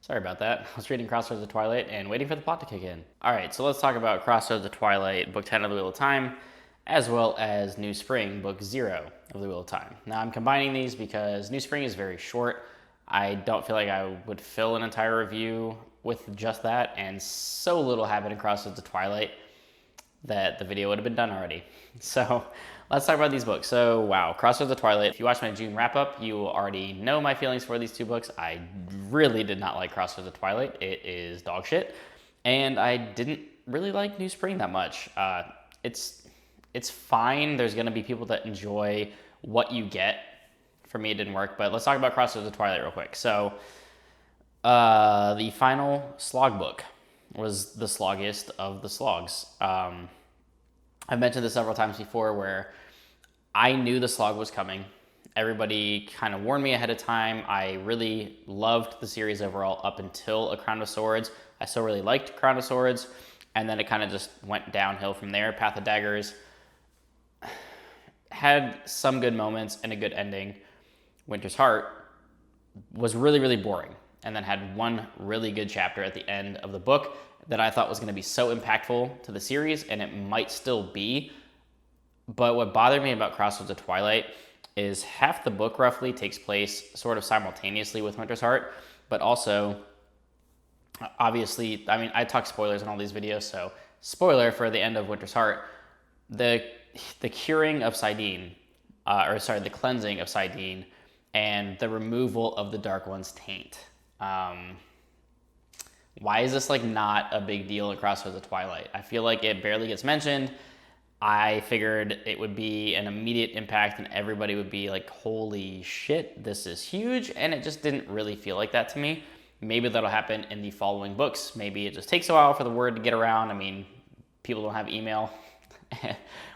Sorry about that. I was reading Crossroads of Twilight and waiting for the plot to kick in. All right, so let's talk about Crossroads of Twilight, Book 10 of the Wheel of Time, as well as New Spring, Book 0 of the Wheel of Time. Now I'm combining these because New Spring is very short. I don't feel like I would fill an entire review with just that, and so little happened in Crossroads of Twilight that the video would have been done already. So let's talk about these books. So wow, Crossroads of Twilight. If you watch my June wrap up, you already know my feelings for these two books. I really did not like Crossroads of Twilight. It is dog shit. And I didn't really like New Spring that much. It's fine. There's gonna be people that enjoy what you get. For me, it didn't work, but let's talk about Crossroads of Twilight real quick. So the final slog book was the sloggiest of the slogs. I've mentioned this several times before where I knew the slog was coming. Everybody kind of warned me ahead of time. I really loved the series overall up until A Crown of Swords. I still really liked Crown of Swords, and then it kind of just went downhill from there. Path of Daggers had some good moments and a good ending. Winter's Heart was really, really boring, and then had one really good chapter at the end of the book that I thought was going to be so impactful to the series, and it might still be. But what bothered me about Crossroads of Twilight is half the book roughly takes place sort of simultaneously with Winter's Heart, but also, obviously, I mean, I talk spoilers in all these videos, so spoiler for the end of Winter's Heart, the curing of Sidene, the cleansing of Sidene, and the removal of the Dark One's taint. Why is this like not a big deal in Crossroads of Twilight? I feel like it barely gets mentioned. I figured it would be an immediate impact and everybody would be like, holy shit, this is huge. And it just didn't really feel like that to me. Maybe that'll happen in the following books. Maybe it just takes a while for the word to get around. I mean, people don't have email.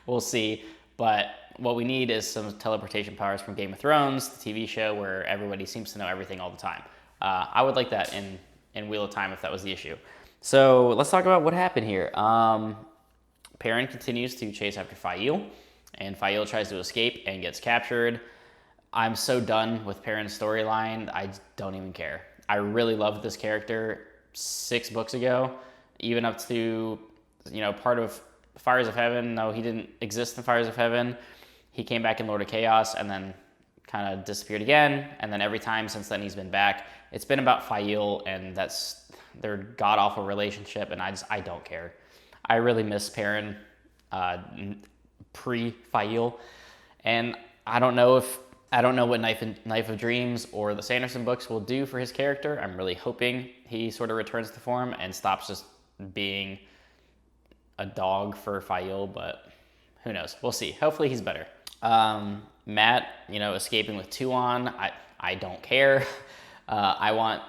We'll see. But what we need is some teleportation powers from Game of Thrones, the TV show where everybody seems to know everything all the time. I would like that in Wheel of Time if that was the issue. So let's talk about what happened here. Perrin continues to chase after Faile, and Faile tries to escape and gets captured. I'm so done with Perrin's storyline, I don't even care. I really loved this character 6 books ago, even up to, part of Fires of Heaven. No, he didn't exist in Fires of Heaven. He came back in Lord of Chaos and then kind of disappeared again. And then every time since then he's been back. It's been about Faile, and that's their god-awful relationship, and I don't care. I really miss Perrin pre-Faile, and I don't know what Knife of Dreams or the Sanderson books will do for his character. I'm really hoping he sort of returns to form and stops just being a dog for Faile, but who knows? We'll see. Hopefully he's better. Matt, escaping with Tuon, I don't care. I want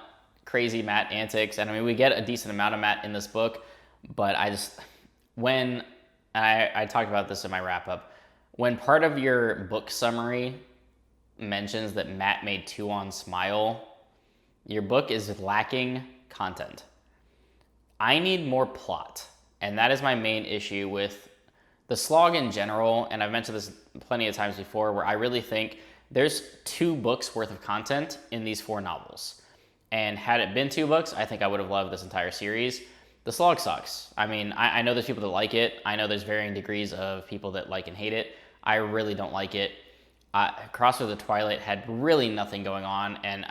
crazy Matt antics, and I mean, we get a decent amount of Matt in this book, but I talked about this in my wrap-up, when part of your book summary mentions that Matt made Tuon smile, your book is lacking content. I need more plot, and that is my main issue with the slog in general, and I've mentioned this plenty of times before, where I really think there's 2 books worth of content in these 4 novels. And had it been 2 books, I think I would have loved this entire series. The slog sucks. I mean, I know there's people that like it. I know there's varying degrees of people that like and hate it. I really don't like it. Crossroads of Twilight had really nothing going on, and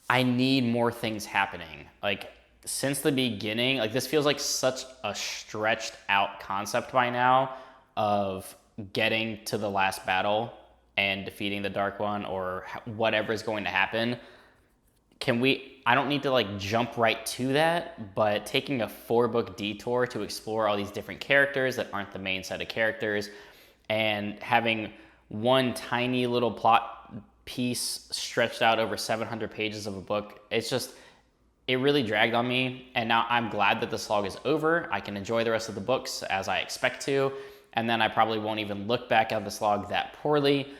I need more things happening. Like, since the beginning, like, this feels like such a stretched out concept by now of getting to the last battle and defeating the Dark One or whatever is going to happen. I don't need to like jump right to that, but taking a 4-book detour to explore all these different characters that aren't the main set of characters and having one tiny little plot piece stretched out over 700 pages of a book, it really dragged on me. And now I'm glad that the slog is over. I can enjoy the rest of the books as I expect to, and then I probably won't even look back at the slog that poorly.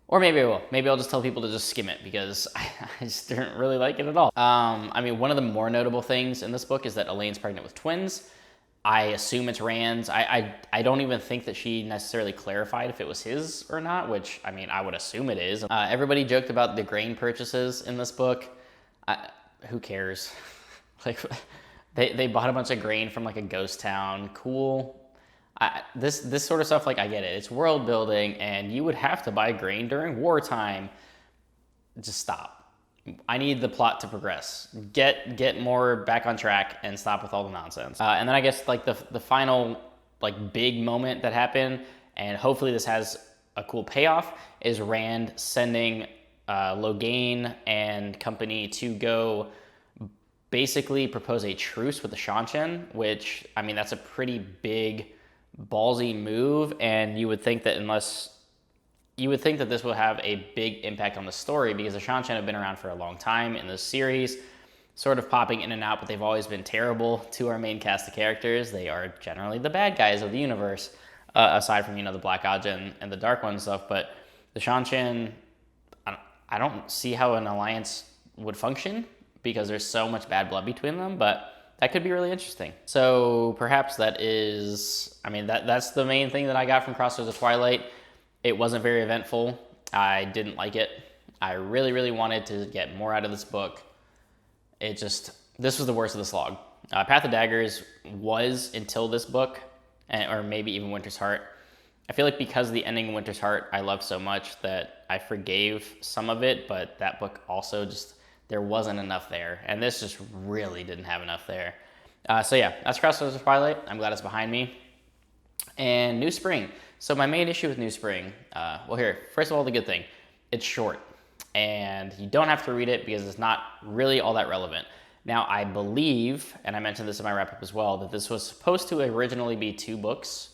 Or maybe I will. Maybe I'll just tell people to just skim it because I just didn't really like it at all. I mean, one of the more notable things in this book is that Elaine's pregnant with twins. I assume it's Rand's. I don't even think that she necessarily clarified if it was his or not, which, I mean, I would assume it is. Everybody joked about the grain purchases in this book. Who cares? Like, they bought a bunch of grain from like a ghost town. Cool. This sort of stuff, like, I get it. It's world building, and you would have to buy grain during wartime. Just stop. I need the plot to progress. Get more back on track and stop with all the nonsense. And then I guess like the final like big moment that happened, and hopefully this has a cool payoff, is Rand sending Logain and company to go basically propose a truce with the Shanshan, which, I mean, that's a pretty big, ballsy move, and you would think that this will have a big impact on the story, because the Shanshan have been around for a long time in this series, sort of popping in and out, but they've always been terrible to our main cast of characters. They are generally the bad guys of the universe, aside from, the Black Ajah and the Dark One stuff. But the Shanshan, I don't see how an alliance would function, because there's so much bad blood between them, but that could be really interesting. So perhaps that is, that's the main thing that I got from Crossroads of Twilight. It wasn't very eventful. I didn't like it. I really, really wanted to get more out of this book. This was the worst of the slog. Path of Daggers was until this book, or maybe even Winter's Heart. I feel like because the ending of Winter's Heart I loved so much that I forgave some of it, but that book also just, there wasn't enough there. And this just really didn't have enough there. So yeah, that's Crossroads of Twilight. I'm glad it's behind me. And New Spring. So my main issue with New Spring, first of all, the good thing, it's short. And you don't have to read it because it's not really all that relevant. Now, I believe, and I mentioned this in my wrap-up as well, that this was supposed to originally be 2 books,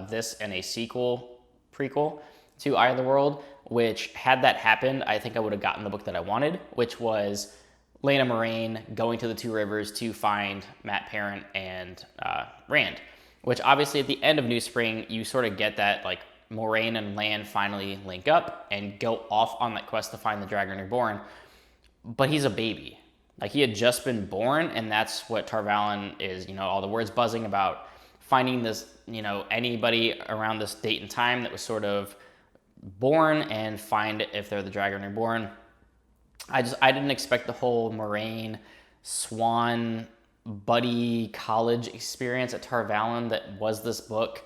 this and a prequel to Eye of the World, which, had that happened, I think I would have gotten the book that I wanted, which was Lena Moraine going to the 2 rivers to find Matt Parent and Rand, which obviously at the end of New Spring, you sort of get that, like, Moraine and Lan finally link up and go off on that quest to find the Dragon Reborn, but he's a baby. Like, he had just been born, and that's what Tar Valon is, all the words buzzing about finding this, anybody around this date and time that was sort of born, and find if they're the Dragon Reborn. I didn't expect the whole Moraine Swan buddy college experience at Tar Valon that was this book.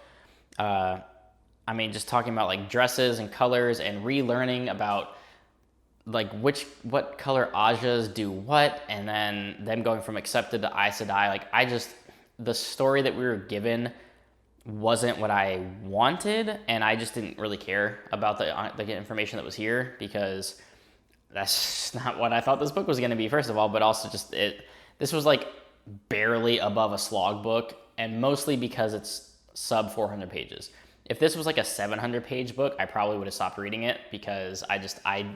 Just talking about like dresses and colors and relearning about like what color Ajas do what, and then them going from accepted to Aes Sedai. Like, the story that we were given wasn't what I wanted, and I just didn't really care about the information that was here, because that's just not what I thought this book was going to be, first of all, but also this was like barely above a slog book, and mostly because it's sub 400 pages. If this was like a 700 page book, I probably would have stopped reading it, because I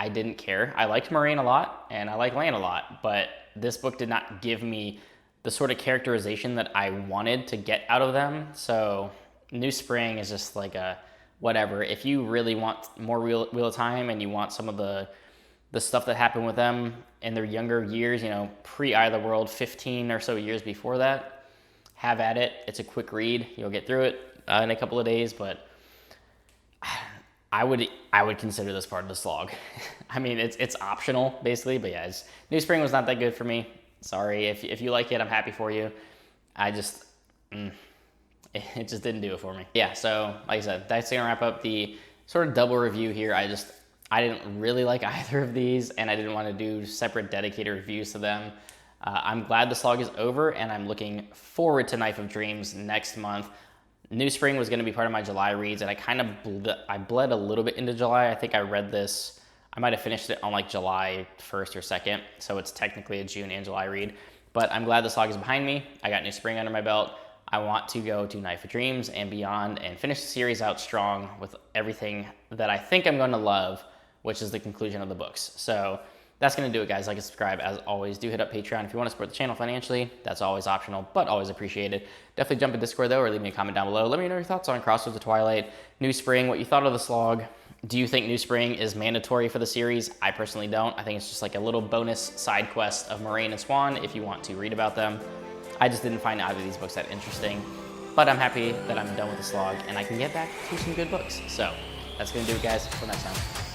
didn't care. I liked Moraine a lot, and I like Lan a lot, but this book did not give me the sort of characterization that I wanted to get out of them. So New Spring is just like a whatever. If you really want more Wheel of Time, and you want some of the stuff that happened with them in their younger years, pre-Eye of the World, 15 or so years before that, have at it. It's a quick read. You'll get through it in a couple of days, but I would consider this part of the slog. It's optional, basically, but yeah, New Spring was not that good for me. Sorry, if you like it, I'm happy for you. It just didn't do it for me. Yeah, so like I said, that's gonna wrap up the sort of double review here. I didn't really like either of these, and I didn't want to do separate dedicated reviews to them. I'm glad the slog is over, and I'm looking forward to Knife of Dreams next month. New Spring was going to be part of my July reads, and I bled a little bit into July. I think I read this, I might have finished it on like July 1st or 2nd, so it's technically a June and July read. But I'm glad the slog is behind me. I got New Spring under my belt. I want to go to Knife of Dreams and beyond and finish the series out strong with everything that I think I'm going to love, which is the conclusion of the books. So that's going to do it, guys. Like and subscribe. As always, do hit up Patreon if you want to support the channel financially. That's always optional, but always appreciated. Definitely jump in Discord, though, or leave me a comment down below. Let me know your thoughts on Crossroads of Twilight, New Spring, what you thought of the slog. Do you think New Spring is mandatory for the series? I personally don't. I think it's just like a little bonus side quest of Moraine and Swan if you want to read about them. I just didn't find either of these books that interesting, but I'm happy that I'm done with the slog and I can get back to some good books. So that's going to do it, guys. Until next time.